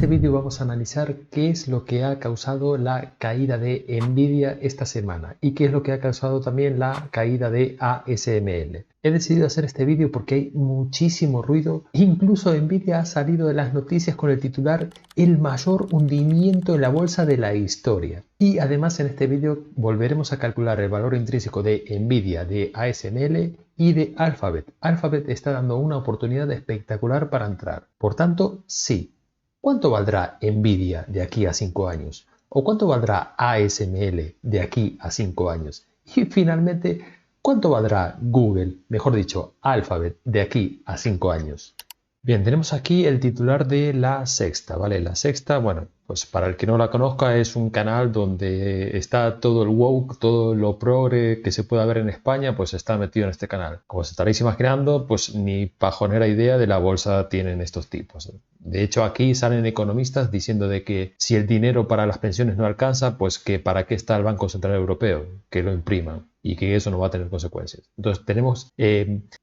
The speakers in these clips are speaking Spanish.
este vídeo vamos a analizar qué es lo que ha causado la caída de Nvidia esta semana y qué es lo que ha causado también la caída de ASML. He decidido hacer este vídeo porque hay muchísimo ruido, incluso Nvidia ha salido de las noticias con el titular "El mayor hundimiento en la bolsa de la historia". Y además en este vídeo volveremos a calcular el valor intrínseco de Nvidia, de ASML y de Alphabet. Alphabet está dando una oportunidad espectacular para entrar. Por tanto, sí. ¿Cuánto valdrá Nvidia de aquí a 5 años? ¿O cuánto valdrá ASML de aquí a 5 años? Y finalmente, ¿cuánto valdrá Google, mejor dicho, Alphabet, de aquí a 5 años? Bien, tenemos aquí el titular de La Sexta, ¿vale? La Sexta, bueno, pues para el que no la conozca, es un canal donde está todo el woke, todo lo progre que se pueda ver en España, pues está metido en este canal. Como os estaréis imaginando, pues ni pajonera idea de la bolsa tienen estos tipos. De hecho, aquí salen economistas diciendo de que si el dinero para las pensiones no alcanza, pues que para qué está el Banco Central Europeo, que lo impriman y que eso no va a tener consecuencias. Entonces tenemos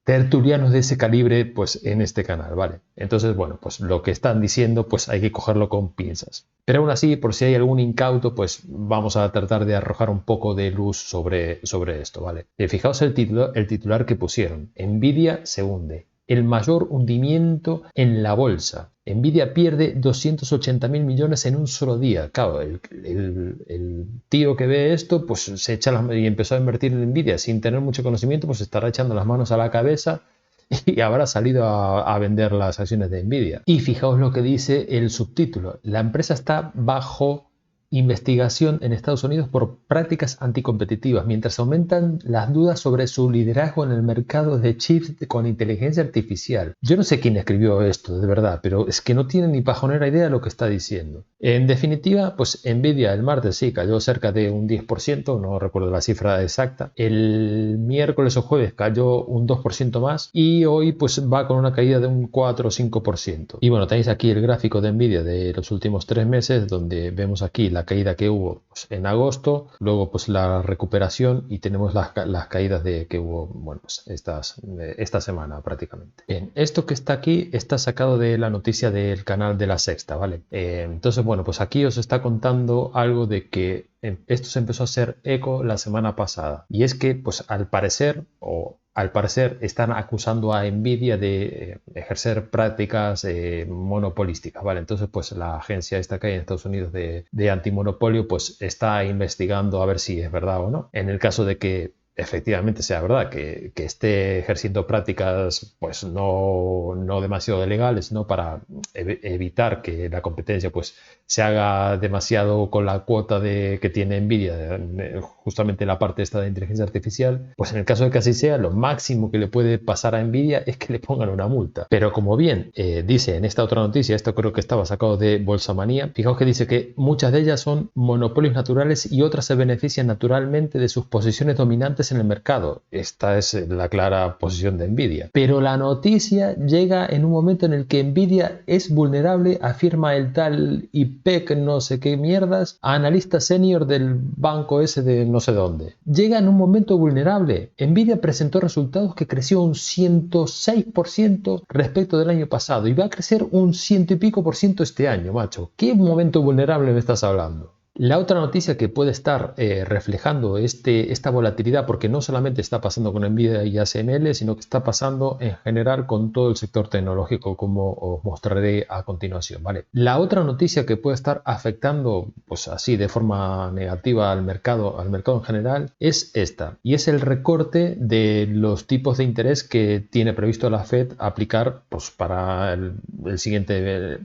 tertulianos de ese calibre pues en este canal, ¿vale? Entonces, bueno, pues lo que están diciendo pues hay que cogerlo con pinzas. Pero aún así, por si hay algún incauto, pues vamos a tratar de arrojar un poco de luz sobre esto, ¿vale? Fijaos el titular que pusieron. Nvidia se hunde. El mayor hundimiento en la bolsa. Nvidia pierde 280.000 millones en un solo día. Claro, el tío que ve esto, pues se echa y empezó a invertir en Nvidia sin tener mucho conocimiento, pues estará echando las manos a la cabeza y habrá salido a vender las acciones de Nvidia. Y fijaos lo que dice el subtítulo. La empresa está bajo investigación en Estados Unidos por prácticas anticompetitivas, mientras aumentan las dudas sobre su liderazgo en el mercado de chips con inteligencia artificial. Yo no sé quién escribió esto, de verdad, pero es que no tiene ni pajonera idea de lo que está diciendo. En definitiva, pues Nvidia el martes sí cayó cerca de un 10%, no recuerdo la cifra exacta. El miércoles o jueves cayó un 2% más y hoy pues va con una caída de un 4 o 5%. Y bueno, tenéis aquí el gráfico de Nvidia de los últimos 3 meses, donde vemos aquí la caída que hubo pues, en agosto, luego pues la recuperación y tenemos las caídas que hubo, bueno, pues esta semana prácticamente. Bien, esto que está aquí está sacado de la noticia del canal de La Sexta, ¿vale? Entonces, bueno, pues aquí os está contando algo de que esto se empezó a hacer eco la semana pasada y es que pues al parecer están acusando a Nvidia de ejercer prácticas monopolísticas, ¿vale? Entonces, pues la agencia esta que hay en Estados Unidos de antimonopolio, pues está investigando a ver si es verdad o no. En el caso de que efectivamente sea verdad que esté ejerciendo prácticas pues no demasiado legales, ¿no? Para evitar que la competencia pues se haga demasiado con la cuota que tiene Nvidia, justamente la parte esta de inteligencia artificial, pues en el caso de que así sea, lo máximo que le puede pasar a Nvidia es que le pongan una multa. Pero como bien dice en esta otra noticia, esto creo que estaba sacado de Bolsamanía, fijaos que dice que muchas de ellas son monopolios naturales y otras se benefician naturalmente de sus posiciones dominantes en el mercado. Esta es la clara posición de Nvidia. Pero la noticia llega en un momento en el que Nvidia es vulnerable, afirma el tal IPEC no sé qué mierdas, analista senior del banco ese de no sé dónde. Llega en un momento vulnerable. Nvidia presentó resultados que creció un 106% respecto del año pasado y va a crecer un 100 y pico por ciento este año, macho. ¿Qué momento vulnerable me estás hablando? La otra noticia que puede estar reflejando esta volatilidad, porque no solamente está pasando con Nvidia y ASML, sino que está pasando en general con todo el sector tecnológico, como os mostraré a continuación, ¿vale? La otra noticia que puede estar afectando, pues así de forma negativa al mercado en general, es esta, y es el recorte de los tipos de interés que tiene previsto la Fed aplicar pues, para en las siguientes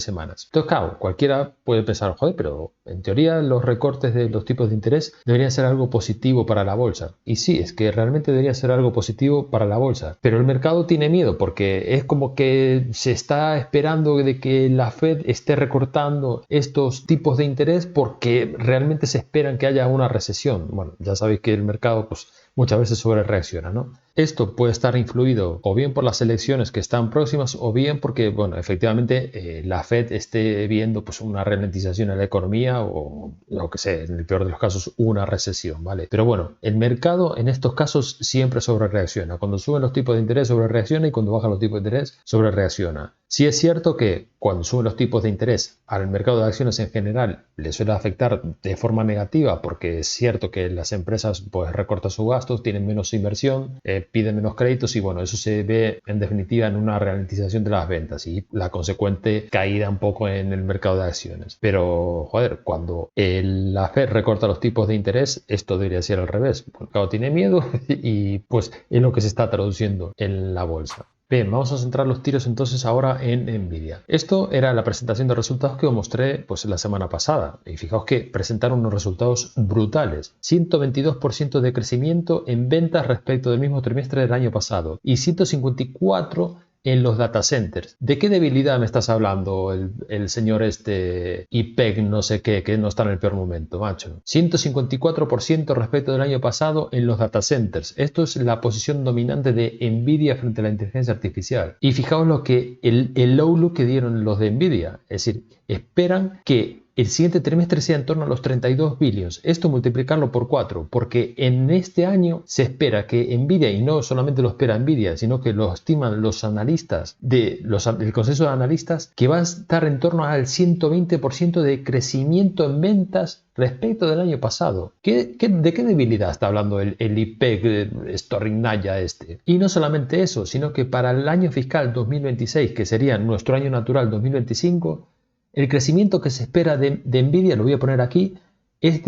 semanas. Entonces, claro, cualquiera puede pensar, joder, pero en teoría los recortes de los tipos de interés deberían ser algo positivo para la bolsa. Y sí, es que realmente debería ser algo positivo para la bolsa. Pero el mercado tiene miedo porque es como que se está esperando de que la Fed esté recortando estos tipos de interés porque realmente se esperan que haya una recesión. Bueno, ya sabéis que el mercado pues muchas veces sobre reacciona, ¿no? Esto puede estar influido o bien por las elecciones que están próximas o bien porque, bueno, efectivamente la Fed esté viendo pues una ralentización en la economía o lo que sé, en el peor de los casos una recesión, ¿vale? Pero bueno, el mercado en estos casos siempre sobre reacciona. Cuando suben los tipos de interés sobre reacciona y cuando bajan los tipos de interés sobre reacciona. Sí es cierto que cuando suben los tipos de interés al mercado de acciones en general le suele afectar de forma negativa porque es cierto que las empresas pues recortan sus gastos, tienen menos inversión, piden menos créditos y bueno, eso se ve en definitiva en una ralentización de las ventas y la consecuente caída un poco en el mercado de acciones. Pero joder, cuando la Fed recorta los tipos de interés, esto debería ser al revés. El mercado tiene miedo y pues es lo que se está traduciendo en la bolsa. Bien, vamos a centrar los tiros entonces ahora en Nvidia. Esto era la presentación de resultados que os mostré pues la semana pasada. Y fijaos que presentaron unos resultados brutales. 122% de crecimiento en ventas respecto del mismo trimestre del año pasado. Y 154% en los data centers. ¿De qué debilidad me estás hablando el señor IPEC no sé qué, que no está en el peor momento, macho? 154% respecto del año pasado en los data centers. Esto es la posición dominante de Nvidia frente a la inteligencia artificial. Y fijaos lo que el outlook que dieron los de Nvidia. Es decir, esperan que el siguiente trimestre sea en torno a los 32 billions. Esto multiplicarlo por 4, porque en este año se espera que Nvidia, y no solamente lo espera Nvidia, sino que lo estiman los analistas, el consenso de analistas, que va a estar en torno al 120% de crecimiento en ventas respecto del año pasado. ¿De qué debilidad está hablando el IPEC Storrinaya este? Y no solamente eso, sino que para el año fiscal 2026, que sería nuestro año natural 2025, el crecimiento que se espera de Nvidia, lo voy a poner aquí, es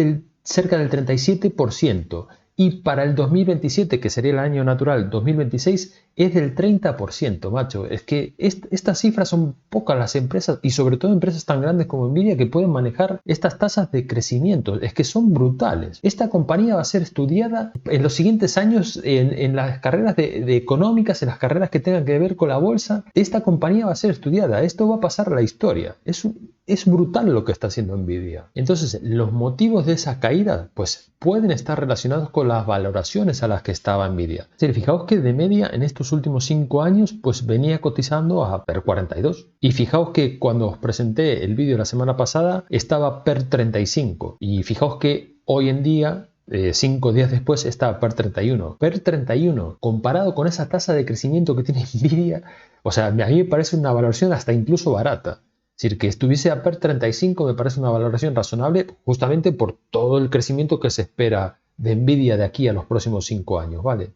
cerca del 37%. Y para el 2027, que sería el año natural 2026, es del 30%, macho. Es que estas cifras son pocas las empresas, y sobre todo empresas tan grandes como Nvidia, que pueden manejar estas tasas de crecimiento. Es que son brutales. Esta compañía va a ser estudiada en los siguientes años en las carreras de económicas, en las carreras que tengan que ver con la bolsa. Esta compañía va a ser estudiada. Esto va a pasar a la historia. Es brutal lo que está haciendo Nvidia. Entonces, los motivos de esa caída, pues pueden estar relacionados con las valoraciones a las que estaba Nvidia. Es decir, fijaos que de media en estos últimos 5 años, pues venía cotizando a PER 42. Y fijaos que cuando os presenté el vídeo la semana pasada, estaba PER 35. Y fijaos que hoy en día, 5 días después, está PER 31. PER 31, comparado con esa tasa de crecimiento que tiene Nvidia, o sea, a mí me parece una valoración hasta incluso barata. Es decir, que estuviese a PER 35 me parece una valoración razonable justamente por todo el crecimiento que se espera de Nvidia de aquí a los próximos 5 años, ¿vale?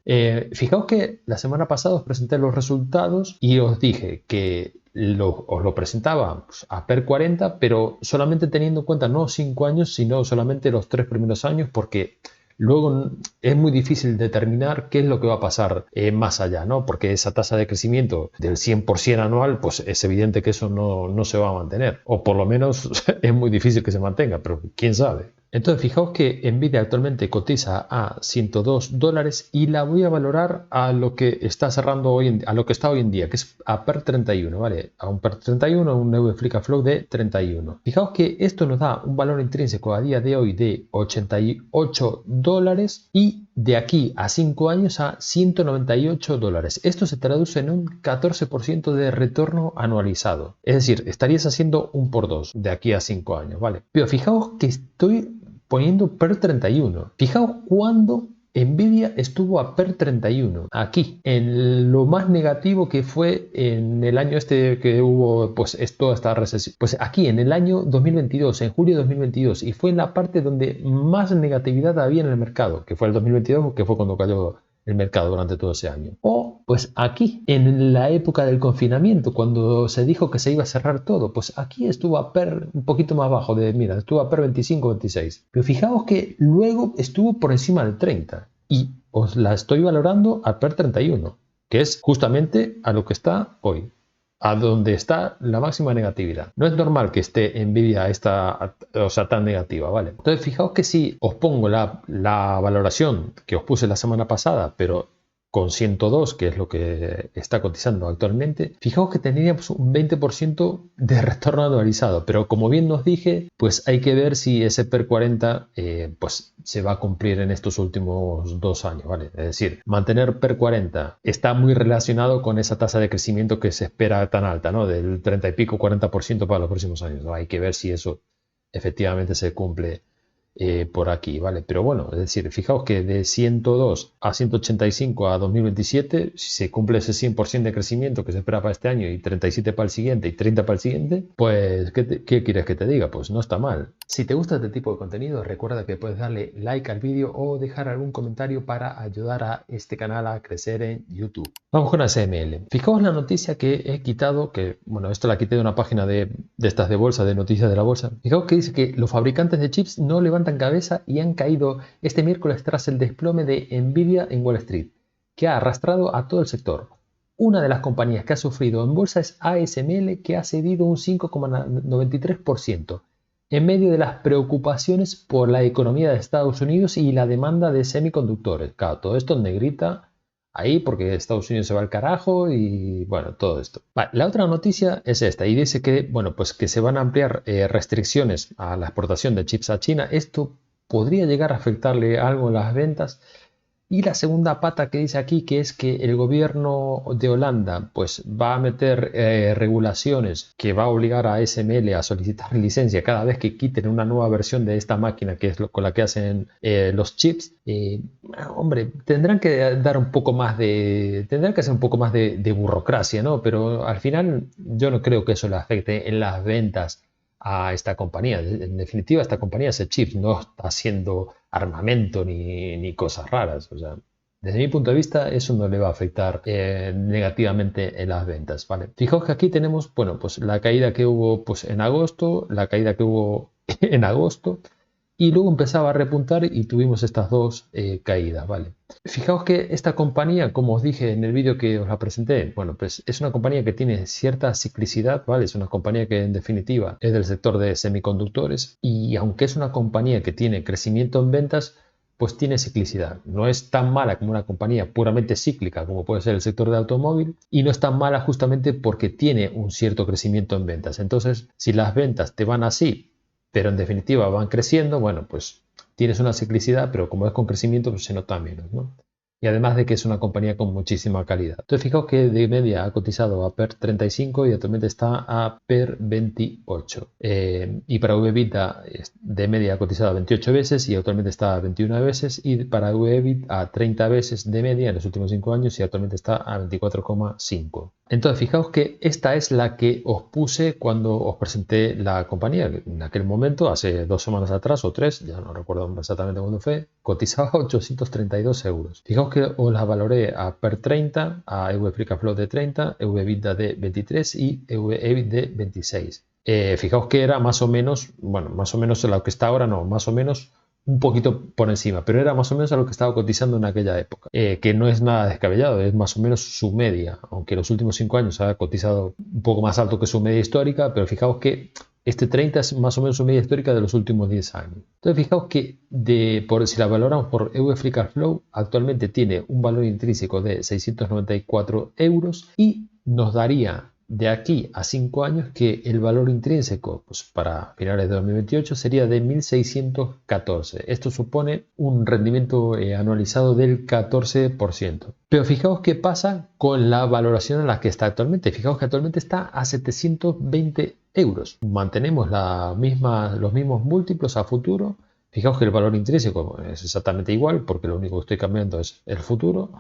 Fijaos que la semana pasada os presenté los resultados y os dije que os lo presentaba a PER 40, pero solamente teniendo en cuenta no 5 años, sino solamente los 3 primeros años, porque luego es muy difícil determinar qué es lo que va a pasar más allá, ¿no? Porque esa tasa de crecimiento del 100% anual, pues es evidente que eso no se va a mantener. O por lo menos es muy difícil que se mantenga, pero quién sabe. Entonces, fijaos que Nvidia actualmente cotiza a $102 y la voy a valorar a lo que está cerrando a lo que está hoy en día, que es a PER 31, ¿vale? A un PER 31, un nuevo Free Cash Flow de 31. Fijaos que esto nos da un valor intrínseco a día de hoy de $88 y de aquí a 5 años a $198. Esto se traduce en un 14% de retorno anualizado. Es decir, estarías haciendo un por 2 de aquí a 5 años, ¿vale? Pero fijaos que estoy poniendo PER 31. Fijaos cuándo Nvidia estuvo a PER 31. Aquí, en lo más negativo que fue en el año que hubo pues toda esta recesión. Pues aquí, en el año 2022, en julio de 2022, y fue en la parte donde más negatividad había en el mercado, que fue el 2022, que fue cuando cayó el mercado durante todo ese año. O pues aquí, en la época del confinamiento, cuando se dijo que se iba a cerrar todo, pues aquí estuvo a PER un poquito más bajo, estuvo a PER 25-26. Pero fijaos que luego estuvo por encima del 30 y os la estoy valorando a PER 31, que es justamente a lo que está hoy, a donde está la máxima negatividad. No es normal que esté Nvidia tan negativa, ¿vale? Entonces, fijaos que si os pongo la valoración que os puse la semana pasada, pero con 102, que es lo que está cotizando actualmente, fijaos que tendríamos un 20% de retorno anualizado, pero como bien nos dije, pues hay que ver si ese PER 40 pues se va a cumplir en estos últimos 2 años, ¿vale? Es decir, mantener PER 40 está muy relacionado con esa tasa de crecimiento que se espera tan alta, ¿no? Del 30 y pico, 40% para los próximos años, ¿no? Hay que ver si eso efectivamente se cumple por aquí, ¿vale? Pero bueno, es decir, fijaos que de 102 a 185 a 2027, si se cumple ese 100% de crecimiento que se espera para este año y 37 para el siguiente y 30 para el siguiente, pues, ¿qué quieres que te diga? Pues no está mal. Si te gusta este tipo de contenido, recuerda que puedes darle like al vídeo o dejar algún comentario para ayudar a este canal a crecer en YouTube. Vamos con ASML. Fijaos la noticia que he quitado, que bueno, esto la quité de una página de estas de bolsa, de noticias de la bolsa. Fijaos que dice que los fabricantes de chips no levantan cabeza y han caído este miércoles tras el desplome de Nvidia en Wall Street, que ha arrastrado a todo el sector. Una de las compañías que ha sufrido en bolsa es ASML, que ha cedido un 5,93% en medio de las preocupaciones por la economía de Estados Unidos y la demanda de semiconductores. Claro, todo esto en negrita ahí porque Estados Unidos se va al carajo y bueno, todo esto. Vale, la otra noticia es esta y dice que, bueno, pues que se van a ampliar restricciones a la exportación de chips a China. Esto podría llegar a afectarle algo en las ventas. Y la segunda pata que dice aquí, que es que el gobierno de Holanda pues va a meter regulaciones que va a obligar a ASML a solicitar licencia cada vez que quiten una nueva versión de esta máquina que es con la que hacen los chips. Hombre, tendrán que dar un poco más tendrán que hacer un poco más de burocracia, ¿no? Pero al final yo no creo que eso le afecte en las ventas a esta compañía. En definitiva, esta compañía hace chips, no está haciendo armamento ni cosas raras. O sea, desde mi punto de vista, eso no le va a afectar negativamente en las ventas, ¿vale? Fijaos que aquí tenemos, bueno, pues la caída que hubo pues, en agosto, la caída que hubo en agosto, y luego empezaba a repuntar y tuvimos estas dos caídas, ¿vale? Fijaos que esta compañía, como os dije en el vídeo que os la presenté, bueno, pues es una compañía que tiene cierta ciclicidad, ¿vale? Es una compañía que en definitiva es del sector de semiconductores y aunque es una compañía que tiene crecimiento en ventas, pues tiene ciclicidad. No es tan mala como una compañía puramente cíclica como puede ser el sector de automóvil y no es tan mala justamente porque tiene un cierto crecimiento en ventas. Entonces, si las ventas te van así, pero en definitiva van creciendo, bueno, pues tienes una ciclicidad, pero como es con crecimiento, pues se nota menos, ¿no? Y además de que es una compañía con muchísima calidad. Entonces, fijaos que de media ha cotizado a PER 35 y actualmente está a PER 28. Y para EBITDA de media ha cotizado a 28 veces y actualmente está a 21 veces. Y para EBIT a 30 veces de media en los últimos 5 años y actualmente está a 24,5. Entonces, fijaos que esta es la que os puse cuando os presenté la compañía. En aquel momento, hace 2 semanas atrás o 3, ya no recuerdo exactamente cuándo fue, cotizaba 832 euros. Fijaos que os la valoré a PER 30, a EV Free Cash Flow de 30, EV EBITDA de 23 y EV EBIT de 26. Fijaos que era más o menos, bueno, más o menos lo que está ahora, no, más o menos un poquito por encima, pero era más o menos a lo que estaba cotizando en aquella época, que no es nada descabellado, es más o menos su media, aunque los últimos 5 años ha cotizado un poco más alto que su media histórica, pero fijaos que este 30 es más o menos su media histórica de los últimos 10 años. Entonces fijaos que si la valoramos por EV Free Cash Flow, actualmente tiene un valor intrínseco de 694 euros y nos daría de aquí a 5 años que el valor intrínseco pues para finales de 2028 sería de 1.614. Esto supone un rendimiento anualizado del 14%. Pero fijaos qué pasa con la valoración en la que está actualmente. Fijaos que actualmente está a 720 euros. Mantenemos los mismos múltiplos a futuro. Fijaos que el valor intrínseco es exactamente igual porque lo único que estoy cambiando es el futuro.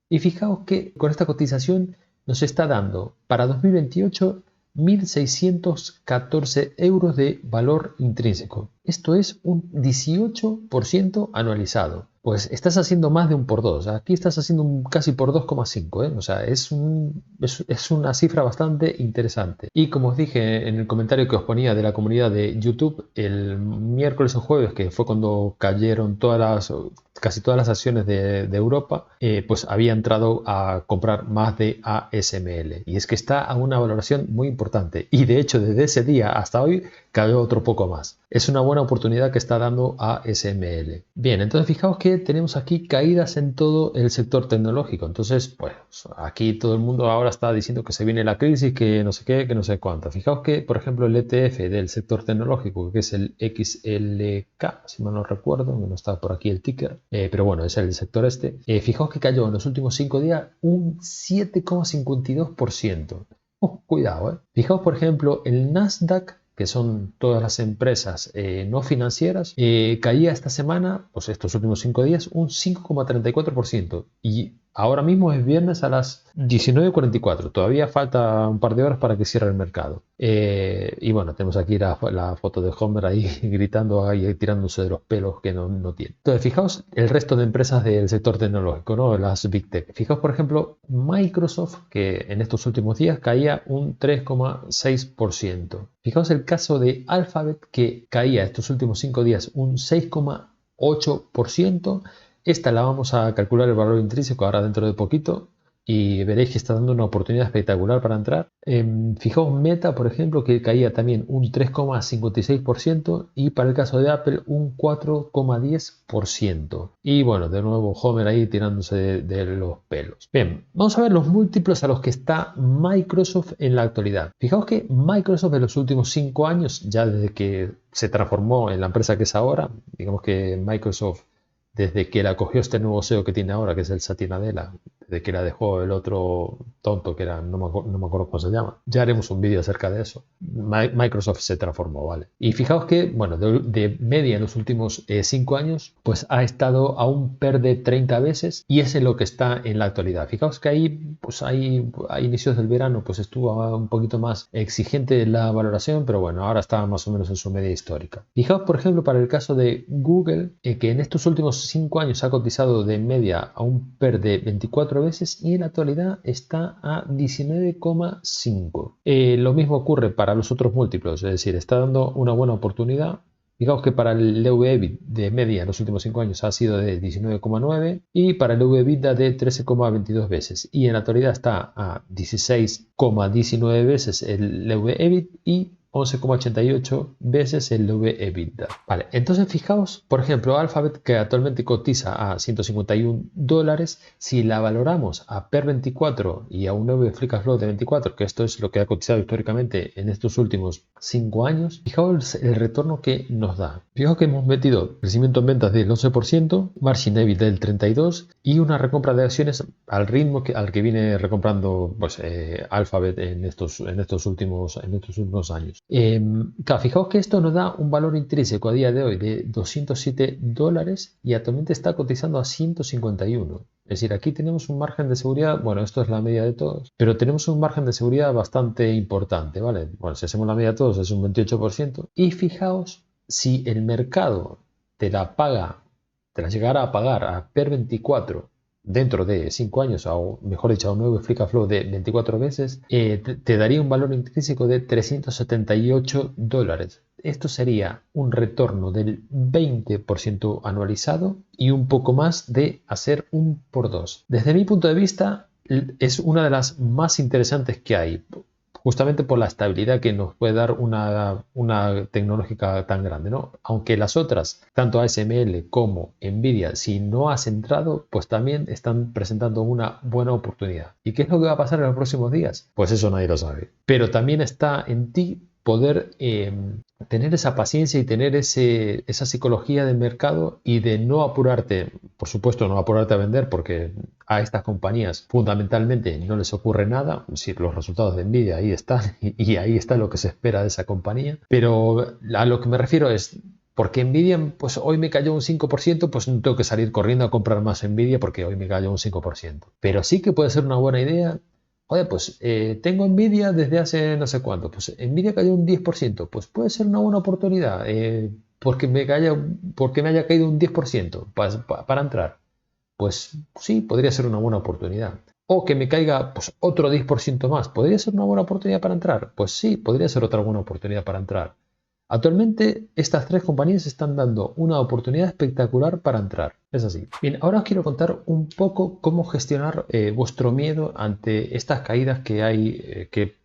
Y fijaos que con esta cotización nos está dando para 2028 1.614 euros de valor intrínseco. Esto es un 18% anualizado. Pues estás haciendo más de un por dos. Aquí estás haciendo casi por 2,5. O sea, es una cifra bastante interesante. Y como os dije en el comentario que os ponía de la comunidad de YouTube, el miércoles o jueves, que fue cuando cayeron casi todas las acciones de Europa, pues había entrado a comprar más de ASML. Y es que está a una valoración muy importante. Y de hecho, desde ese día hasta hoy cayó otro poco más. Es una buena oportunidad que está dando ASML. Bien, entonces fijaos que tenemos aquí caídas en todo el sector tecnológico. Entonces, pues aquí todo el mundo ahora está diciendo que se viene la crisis, que no sé qué, que no sé cuánto. Fijaos que, por ejemplo, el ETF del sector tecnológico, que es el XLK, si mal no recuerdo, que no está por aquí el ticker, pero bueno, es el sector este. Fijaos que cayó en los últimos 5 días un 7,52%. Cuidado, Fijaos, por ejemplo, el Nasdaq que son todas las empresas no financieras, caía esta semana, pues estos últimos 5 días, un 5,34%. Y ahora mismo es viernes a las 19:44. Todavía falta un par de horas para que cierre el mercado. Y bueno, tenemos aquí la foto de Homer ahí gritando y tirándose de los pelos que no tiene. Entonces, fijaos el resto de empresas del sector tecnológico, ¿no? Las Big Tech. Fijaos, por ejemplo, Microsoft, que en estos últimos días caía un 3,6%. Fijaos el caso de Alphabet, que caía estos últimos 5 días un 6,8%. Esta la vamos a calcular el valor intrínseco ahora dentro de poquito y veréis que está dando una oportunidad espectacular para entrar. Fijaos Meta, por ejemplo, que caía también un 3,56% y para el caso de Apple un 4,10%. Y bueno, de nuevo Homer ahí tirándose de los pelos. Bien, vamos a ver los múltiplos a los que está Microsoft en la actualidad. Fijaos que Microsoft en los últimos 5 años, ya desde que se transformó en la empresa que es ahora, digamos que Microsoft, desde que la cogió este nuevo CEO que tiene ahora, que es el Satya Nadella, desde que la dejó el otro tonto que era, no me acuerdo cómo se llama. Ya haremos un vídeo acerca de eso. Microsoft se transformó, ¿vale? Y fijaos que, bueno, de media en los últimos 5 años, pues ha estado a un PER de 30 veces y es en lo que está en la actualidad. Fijaos que ahí, pues ahí a inicios del verano, pues estuvo un poquito más exigente la valoración, pero bueno, ahora está más o menos en su media histórica. Fijaos, por ejemplo, para el caso de Google, que en estos últimos 5 años ha cotizado de media a un PER de 24 veces y en la actualidad está a 19,5. Lo mismo ocurre para los otros múltiplos, es decir, está dando una buena oportunidad. Digamos que para el EV/EBIT de media en los últimos 5 años ha sido de 19,9 y para el EV/EBITDA de 13,22 veces y en la actualidad está a 16,19 veces el EV/EBIT y 11,88 veces el EV/EBITDA. Vale, entonces fijaos, por ejemplo, Alphabet, que actualmente cotiza a $151, si la valoramos a PER 24 y a un EV Free Cash Flow de 24, que esto es lo que ha cotizado históricamente en estos últimos 5 años, fijaos el retorno que nos da. Fijaos que hemos metido crecimiento en ventas del 11%, margin EBIT del 32% y una recompra de acciones al ritmo al que viene recomprando pues, Alphabet en estos últimos años. Claro, fijaos que esto nos da un valor intrínseco a día de hoy de $207 y actualmente está cotizando a 151. Es decir, aquí tenemos un margen de seguridad, bueno, esto es la media de todos, pero tenemos un margen de seguridad bastante importante, ¿vale? Bueno, si hacemos la media de todos es un 28%. Y fijaos, si el mercado te la llegara a pagar a PER 24 dentro de 5 años, o mejor dicho, a un nuevo Free Cash Flow de 24 veces, te daría un valor intrínseco de $378. Esto sería un retorno del 20% anualizado y un poco más de hacer un por dos. Desde mi punto de vista, es una de las más interesantes que hay, justamente por la estabilidad que nos puede dar una tecnológica tan grande, ¿no? Aunque las otras, tanto ASML como Nvidia, si no has entrado, pues también están presentando una buena oportunidad. ¿Y qué es lo que va a pasar en los próximos días? Pues eso nadie lo sabe. Pero también está en ti poder tener esa paciencia y tener esa psicología del mercado y de no apurarte, por supuesto no apurarte a vender porque a estas compañías fundamentalmente no les ocurre nada, es decir, los resultados de Nvidia ahí están y ahí está lo que se espera de esa compañía, pero a lo que me refiero es porque Nvidia, pues hoy me cayó un 5%, pues no tengo que salir corriendo a comprar más Nvidia porque hoy me cayó un 5%, pero sí que puede ser una buena idea. Joder, pues tengo Nvidia desde hace no sé cuánto. Pues Nvidia cayó un 10%. Pues puede ser una buena oportunidad porque me haya caído un 10% para entrar. Pues sí, podría ser una buena oportunidad. O que me caiga pues, otro 10% más. ¿Podría ser una buena oportunidad para entrar? Pues sí, podría ser otra buena oportunidad para entrar. Actualmente estas 3 compañías están dando una oportunidad espectacular para entrar. Es así. Bien, ahora os quiero contar un poco cómo gestionar vuestro miedo ante estas caídas que hay, que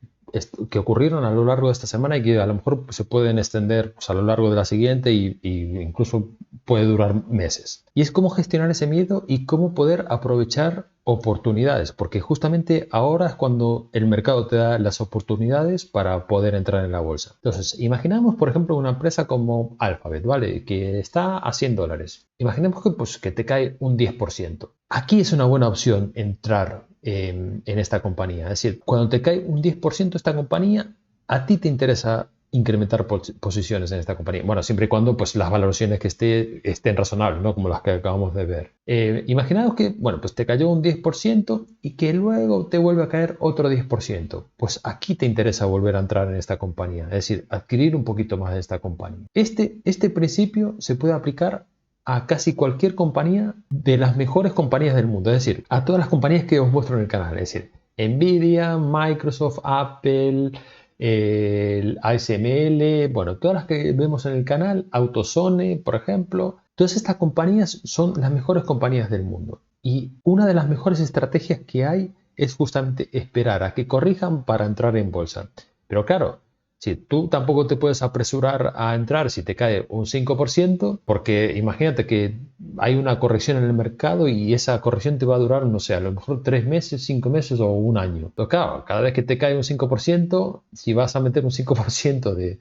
ocurrieron a lo largo de esta semana y que a lo mejor se pueden extender pues, a lo largo de la siguiente y incluso puede durar meses. Y es cómo gestionar ese miedo y cómo poder aprovechar oportunidades, porque justamente ahora es cuando el mercado te da las oportunidades para poder entrar en la bolsa. Entonces, imaginamos, por ejemplo, una empresa como Alphabet, ¿vale? Que está a $100. Imaginemos que te cae un 10%. Aquí es una buena opción entrar en esta compañía. Es decir, cuando te cae un 10% esta compañía, a ti te interesa incrementar posiciones en esta compañía. Bueno, siempre y cuando pues, las valoraciones que estén razonables, ¿no? Como las que acabamos de ver. Imaginaos que, bueno, pues te cayó un 10% y que luego te vuelve a caer otro 10%. Pues aquí te interesa volver a entrar en esta compañía, es decir, adquirir un poquito más de esta compañía. Este principio se puede aplicar a casi cualquier compañía de las mejores compañías del mundo, es decir, a todas las compañías que os muestro en el canal, es decir, Nvidia, Microsoft, Apple, el ASML, bueno, todas las que vemos en el canal, AutoZone, por ejemplo, todas estas compañías son las mejores compañías del mundo. Y una de las mejores estrategias que hay es justamente esperar a que corrijan para entrar en bolsa. Pero claro, si tú tampoco te puedes apresurar a entrar si te cae un 5%, porque imagínate que hay una corrección en el mercado y esa corrección te va a durar, no sé, a lo mejor 3 meses, 5 meses o un año. Pero claro, cada vez que te cae un 5%, si vas a meter un 5%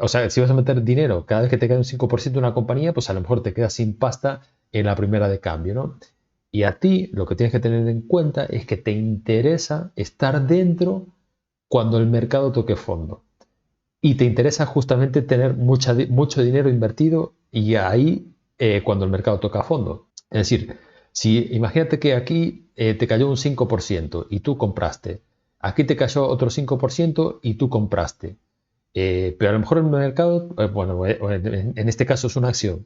o sea, si vas a meter dinero cada vez que te cae un 5% de una compañía, pues a lo mejor te quedas sin pasta en la primera de cambio, ¿no? Y a ti lo que tienes que tener en cuenta es que te interesa estar dentro cuando el mercado toque fondo. Y te interesa justamente tener mucho dinero invertido y ahí cuando el mercado toca fondo. Es decir, si imagínate que aquí te cayó un 5% y tú compraste, aquí te cayó otro 5% y tú compraste. Pero a lo mejor el mercado, bueno, en este caso es una acción,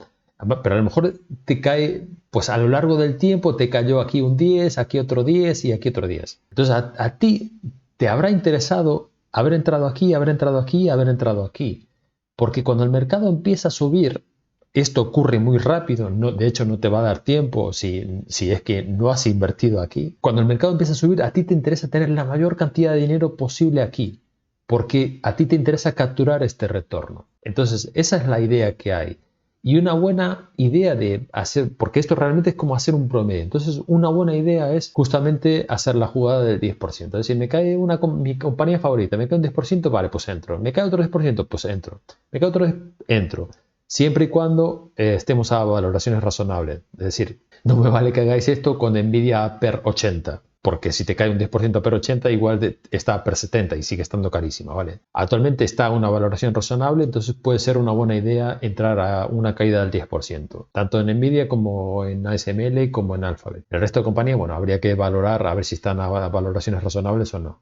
pero a lo mejor te cae, pues a lo largo del tiempo te cayó aquí un 10, aquí otro 10 y aquí otro 10. Entonces a ti te habrá interesado haber entrado aquí, haber entrado aquí, haber entrado aquí. Porque cuando el mercado empieza a subir, esto ocurre muy rápido, no, de hecho no te va a dar tiempo si es que no has invertido aquí. Cuando el mercado empieza a subir, a ti te interesa tener la mayor cantidad de dinero posible aquí, porque a ti te interesa capturar este retorno. Entonces, esa es la idea que hay. Y una buena idea de hacer, porque esto realmente es como hacer un promedio. Entonces, una buena idea es justamente hacer la jugada del 10%. Es decir, me cae mi compañía favorita, me cae un 10%, vale, pues entro. Me cae otro 10%, pues entro. Me cae otro 10%, entro. Siempre y cuando estemos a valoraciones razonables. Es decir, no me vale que hagáis esto con Nvidia per 80. Porque si te cae un 10% per 80, igual está per 70 y sigue estando carísima, ¿vale? Actualmente está a una valoración razonable, entonces puede ser una buena idea entrar a una caída del 10%, tanto en Nvidia como en ASML como en Alphabet. El resto de compañías, bueno, habría que valorar a ver si están a valoraciones razonables o no.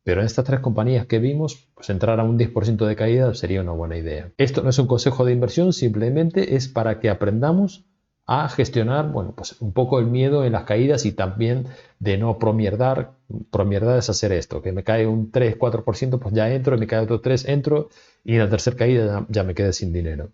Pero en estas tres compañías que vimos, pues entrar a un 10% de caída sería una buena idea. Esto no es un consejo de inversión, simplemente es para que aprendamos a gestionar, bueno, pues un poco el miedo en las caídas y también de no promierdar. Promierdar es hacer esto, que me cae un 3-4%, pues ya entro, y me cae otro 3, entro y en la tercera caída ya me quedé sin dinero.